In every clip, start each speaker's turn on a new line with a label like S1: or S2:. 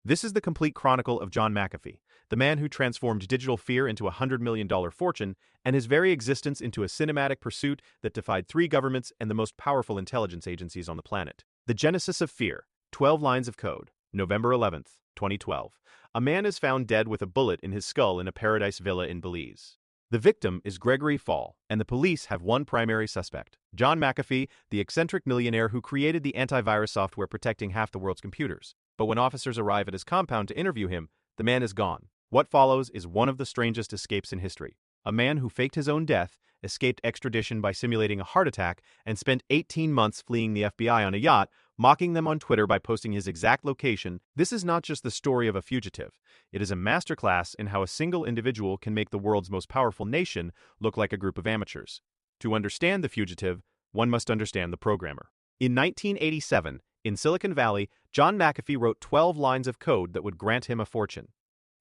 S1: This is the complete chronicle of John McAfee, the man who transformed digital fear into a $100 million fortune and his very existence into a cinematic pursuit that defied three governments and the most powerful intelligence agencies on the planet. The Genesis of Fear, 12 Lines of Code, November 11th, 2012. A man is found dead with a bullet in his skull in a paradise villa in Belize. The victim is Gregory Fall, and the police have one primary suspect, John McAfee, the eccentric millionaire who created the antivirus software protecting half the world's computers. But when officers arrive at his compound to interview him, the man is gone. What follows is one of the strangest escapes in history. A man who faked his own death, escaped extradition by simulating a heart attack, and spent 18 months fleeing the FBI on a yacht, mocking them on Twitter by posting his exact location. This is not just the story of a fugitive. It is a masterclass in how a single individual can make the world's most powerful nation look like a group of amateurs. To understand the fugitive, one must understand the programmer. In 1987, in Silicon Valley, John McAfee wrote 12 lines of code that would grant him a fortune.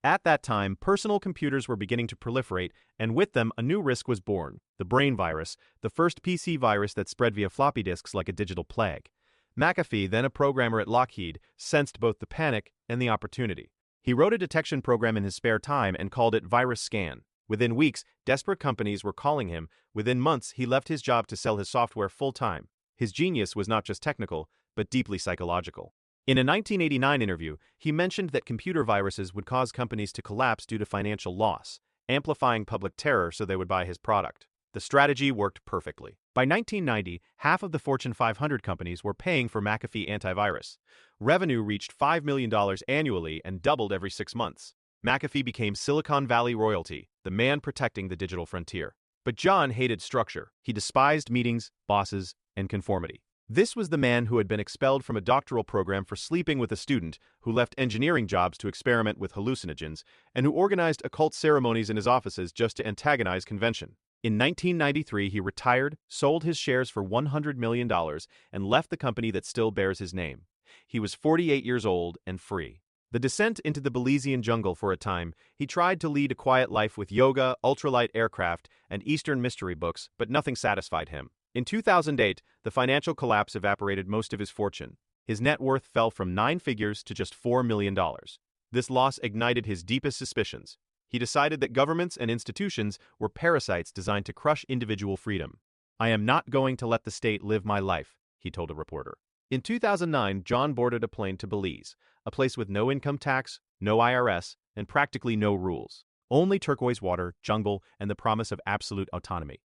S1: At that time, personal computers were beginning to proliferate, and with them, a new risk was born, the brain virus, the first PC virus that spread via floppy disks like a digital plague. McAfee, then a programmer at Lockheed, sensed both the panic and the opportunity. He wrote a detection program in his spare time and called it Virus Scan. Within weeks, desperate companies were calling him. Within months, he left his job to sell his software full-time. His genius was not just technical, but deeply psychological. In a 1989 interview, he mentioned that computer viruses would cause companies to collapse due to financial loss, amplifying public terror so they would buy his product. The strategy worked perfectly. By 1990, half of the Fortune 500 companies were paying for McAfee antivirus. Revenue reached $5 million annually and doubled every 6 months. McAfee became Silicon Valley royalty, the man protecting the digital frontier. But John hated structure. He despised meetings, bosses, and conformity. This was the man who had been expelled from a doctoral program for sleeping with a student, who left engineering jobs to experiment with hallucinogens, and who organized occult ceremonies in his offices just to antagonize convention. In 1993, he retired, sold his shares for $100 million, and left the company that still bears his name. He was 48 years old and free. The descent into the Belizean jungle for a time, he tried to lead a quiet life with yoga, ultralight aircraft, and Eastern mystery books, but nothing satisfied him. In 2008, the financial collapse evaporated most of his fortune. His net worth fell from 9 figures to just $4 million. This loss ignited his deepest suspicions. He decided that governments and institutions were parasites designed to crush individual freedom. "I am not going to let the state live my life," he told a reporter. In 2009, John boarded a plane to Belize, a place with no income tax, no IRS, and practically no rules. Only turquoise water, jungle, and the promise of absolute autonomy.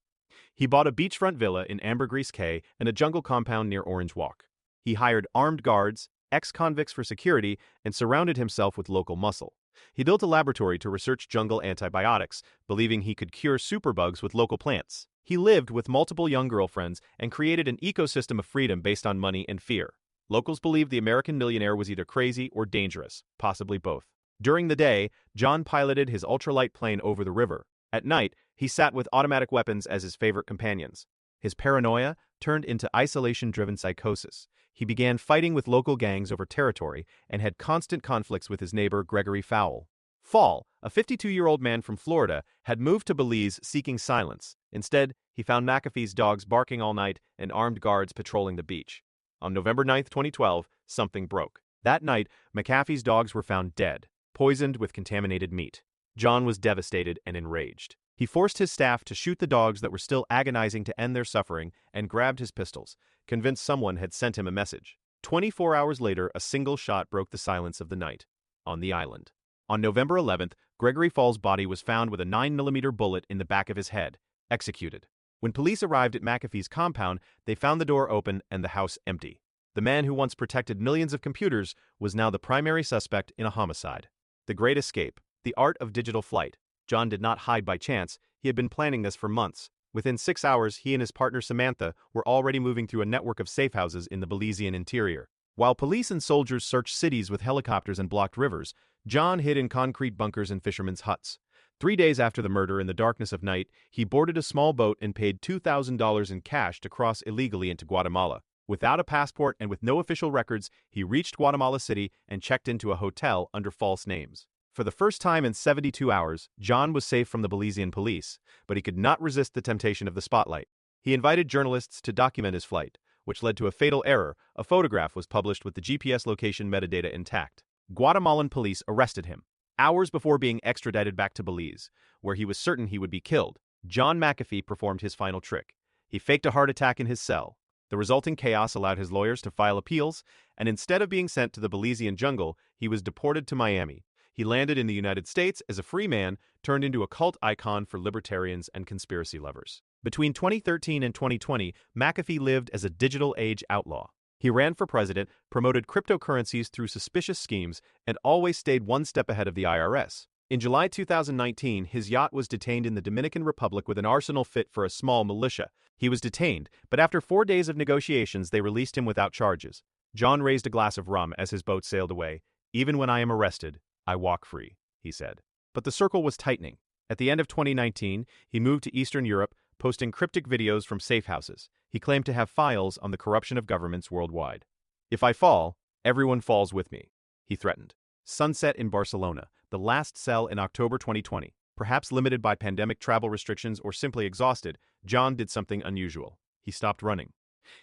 S1: He bought a beachfront villa in Ambergris Cay and a jungle compound near Orange Walk. He hired armed guards, ex-convicts for security, and surrounded himself with local muscle. He built a laboratory to research jungle antibiotics, believing he could cure superbugs with local plants. He lived with multiple young girlfriends and created an ecosystem of freedom based on money and fear. Locals believed the American millionaire was either crazy or dangerous, possibly both. During the day, John piloted his ultralight plane over the river. At night, he sat with automatic weapons as his favorite companions. His paranoia turned into isolation-driven psychosis. He began fighting with local gangs over territory and had constant conflicts with his neighbor Gregory Fall. Fall, a 52-year-old man from Florida, had moved to Belize seeking silence. Instead, he found McAfee's dogs barking all night and armed guards patrolling the beach. On November 9, 2012, something broke. That night, McAfee's dogs were found dead, poisoned with contaminated meat. John was devastated and enraged. He forced his staff to shoot the dogs that were still agonizing to end their suffering and grabbed his pistols, convinced someone had sent him a message. 24 hours later, a single shot broke the silence of the night. On the island. On November 11th, Gregory Fall's body was found with a 9mm bullet in the back of his head, executed. When police arrived at McAfee's compound, they found the door open and the house empty. The man who once protected millions of computers was now the primary suspect in a homicide. The Great Escape, the art of digital flight. John did not hide by chance. He had been planning this for months. Within 6 hours, he and his partner Samantha were already moving through a network of safe houses in the Belizean interior. While police and soldiers searched cities with helicopters and blocked rivers, John hid in concrete bunkers and fishermen's huts. 3 days after the murder, in the darkness of night, he boarded a small boat and paid $2,000 in cash to cross illegally into Guatemala. Without a passport and with no official records, he reached Guatemala City and checked into a hotel under false names. For the first time in 72 hours, John was safe from the Belizean police, but he could not resist the temptation of the spotlight. He invited journalists to document his flight, which led to a fatal error. A photograph was published with the GPS location metadata intact. Guatemalan police arrested him, hours before being extradited back to Belize, where he was certain he would be killed. John McAfee performed his final trick. He faked a heart attack in his cell. The resulting chaos allowed his lawyers to file appeals, and instead of being sent to the Belizean jungle, he was deported to Miami. He landed in the United States as a free man, turned into a cult icon for libertarians and conspiracy lovers. Between 2013 and 2020, McAfee lived as a digital age outlaw. He ran for president, promoted cryptocurrencies through suspicious schemes, and always stayed one step ahead of the IRS. In July 2019, his yacht was detained in the Dominican Republic with an arsenal fit for a small militia. He was detained, but after 4 days of negotiations, they released him without charges. John raised a glass of rum as his boat sailed away. "Even when I am arrested, I walk free," he said. But the circle was tightening. At the end of 2019, he moved to Eastern Europe, posting cryptic videos from safe houses. He claimed to have files on the corruption of governments worldwide. "If I fall, everyone falls with me," he threatened. Sunset in Barcelona, the last cell in October 2020. Perhaps limited by pandemic travel restrictions or simply exhausted, John did something unusual. He stopped running.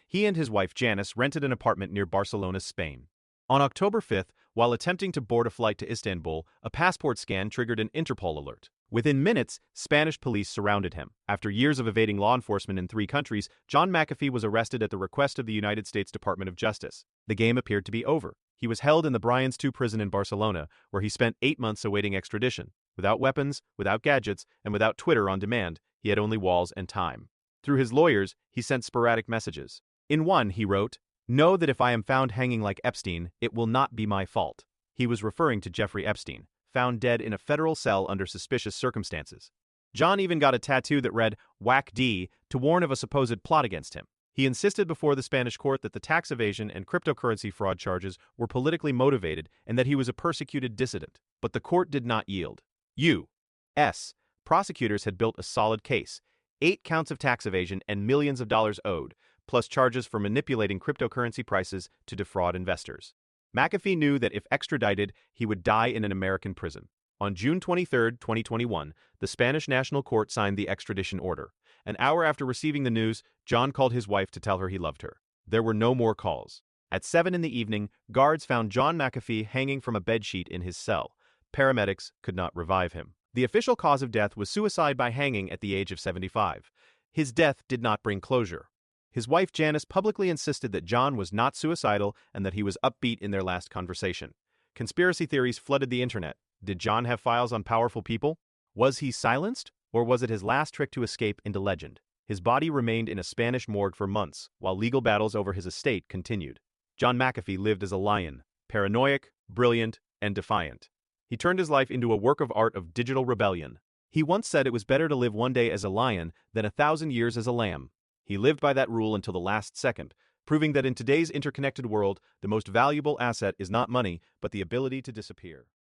S1: He and his wife Janice rented an apartment near Barcelona, Spain. On October 5th, while attempting to board a flight to Istanbul, a passport scan triggered an Interpol alert. Within minutes, Spanish police surrounded him. After years of evading law enforcement in 3 countries, John McAfee was arrested at the request of the United States Department of Justice. The game appeared to be over. He was held in the Bryans II prison in Barcelona, where he spent 8 months awaiting extradition. Without weapons, without gadgets, and without Twitter on demand, he had only walls and time. Through his lawyers, he sent sporadic messages. In one, he wrote, "Know that if I am found hanging like Epstein, it will not be my fault." He was referring to Jeffrey Epstein, found dead in a federal cell under suspicious circumstances. John even got a tattoo that read, "Whack D," to warn of a supposed plot against him. He insisted before the Spanish court that the tax evasion and cryptocurrency fraud charges were politically motivated and that he was a persecuted dissident. But the court did not yield. U.S. prosecutors had built a solid case. 8 counts of tax evasion and millions of dollars owed, plus charges for manipulating cryptocurrency prices to defraud investors. McAfee knew that if extradited, he would die in an American prison. On June 23, 2021, the Spanish National Court signed the extradition order. An hour after receiving the news, John called his wife to tell her he loved her. There were no more calls. At 7 in the evening, guards found John McAfee hanging from a bedsheet in his cell. Paramedics could not revive him. The official cause of death was suicide by hanging at the age of 75. His death did not bring closure. His wife Janice publicly insisted that John was not suicidal and that he was upbeat in their last conversation. Conspiracy theories flooded the internet. Did John have files on powerful people? Was he silenced? Or was it his last trick to escape into legend? His body remained in a Spanish morgue for months, while legal battles over his estate continued. John McAfee lived as a lion, paranoid, brilliant, and defiant. He turned his life into a work of art of digital rebellion. He once said it was better to live one day as a lion than 1,000 years as a lamb. He lived by that rule until the last second, proving that in today's interconnected world, the most valuable asset is not money, but the ability to disappear.